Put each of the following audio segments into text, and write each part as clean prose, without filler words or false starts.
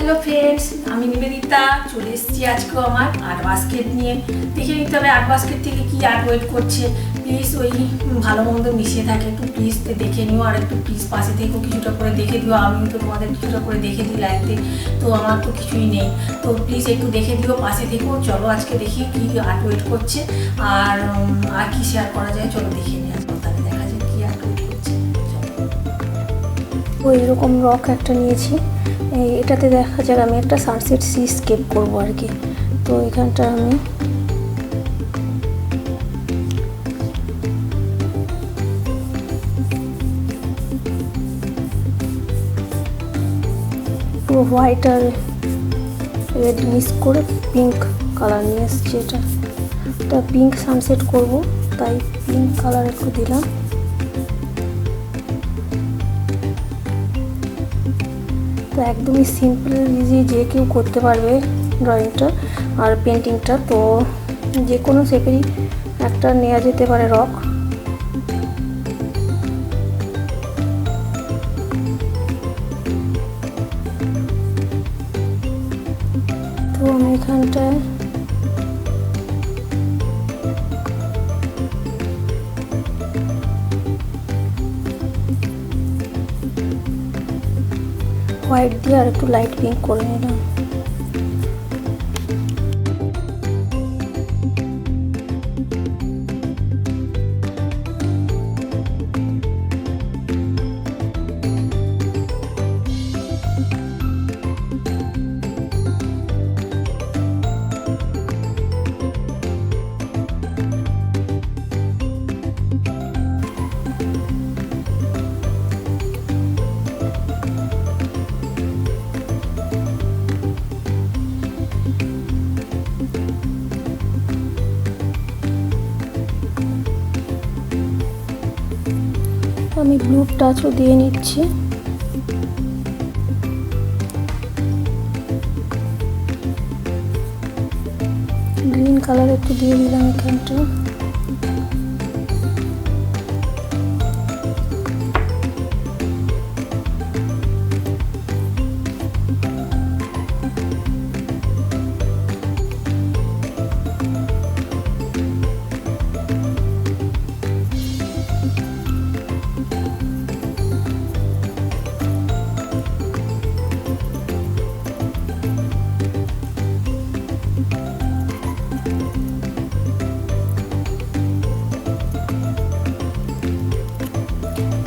Hello friends, আমি নিবেদিতা চলে এসেছি আজকেও আমার আর্ট বাস্কেট নিয়ে। দেখে নিতে হবে আর্ট বাস্কেট থেকে কি আর্ট ওয়েট করছে। প্লিজ ওই ভালো মন্দ মিশিয়ে থাকে, একটু প্লিজ দেখে নিও, আর একটু প্লিজ পাশে থেকেও কিছুটা করে দেখে দিও। আমি তো তোমাদের কিছুটা করে দেখে দিই লাইফে, তো আমার তো কিছুই নেই, তো প্লিজ একটু দেখে দিও, পাশে থেকেও। চলো আজকে দেখি কি আর্ট ওয়েট করছে আর কি শেয়ার করা যায়। চলো দেখে নিই, আজকে তাহলে দেখা যায় কি আর্ট ওয়েট করছে। ওই রকম রক একটা নিয়েছি, এটাতে দেখা যাক আমি একটা সানসেট সি স্কেপ করবো আর কি। তো এখানটা আমি পুরো হোয়াইট আর রেড মিক্স করে পিঙ্ক কালার নিয়ে এসেছি। এটা পিঙ্ক সানসেট করব, তাই পিঙ্ক কালার একটু দিলাম। তো একদমই সিম্পল ইজি, যে কেউ করতে পারবে ড্রয়িংটা আর পেন্টিংটা। তো যে কোনো শেপেরই একটা নেওয়া যেতে পারে রক। তো আমি এখানটায় হোয়াইট দিয়ে আর একটু লাইট পিঙ্ক করে নিলাম। আমি ব্লু টাচও দিয়ে নিচ্ছি। গ্রিন কালার একটু দিয়ে দিলাম এখানটা।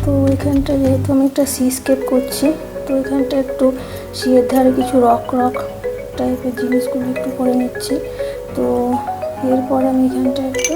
তো এখানটা যেহেতু আমি একটা সি স্কেপ করছি, তো এখানটা একটু সিয়ের ধারে কিছু রক টাইপের জিনিসগুলো একটু করে নিচ্ছি। তো এরপর আমি এখানটা একটা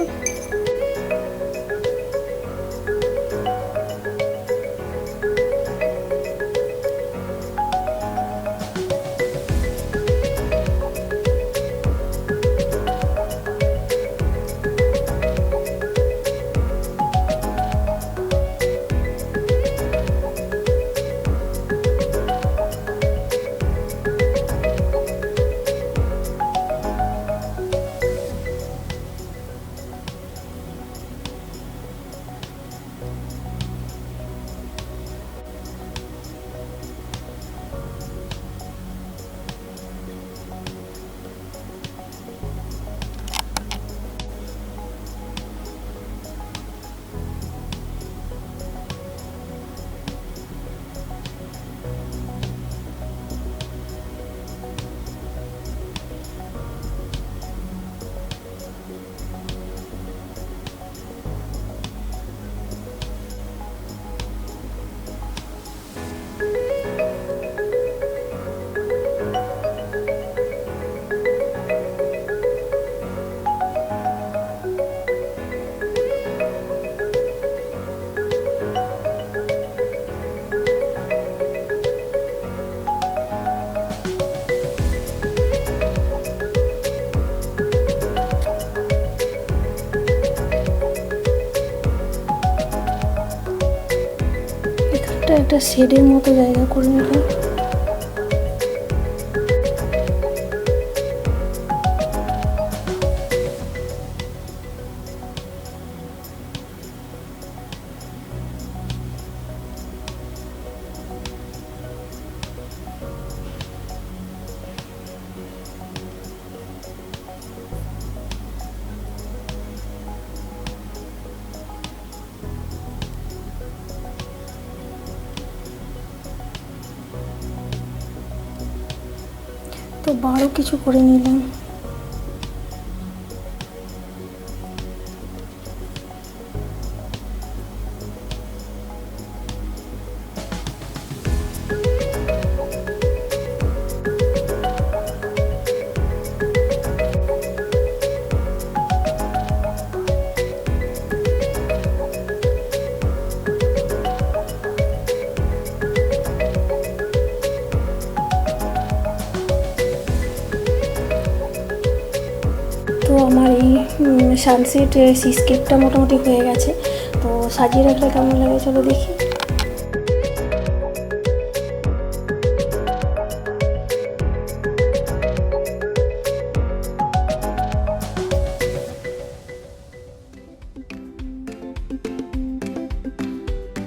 একটা শেডের মতো জায়গা করে নিলাম। তো বারো কিছু করে নিলাম। তো আমার এই সানসেট সিস্কেপটা মোটামুটি হয়ে গেছে। তো সাজিয়ে রাখলে কেমন লাগে চলো দেখি।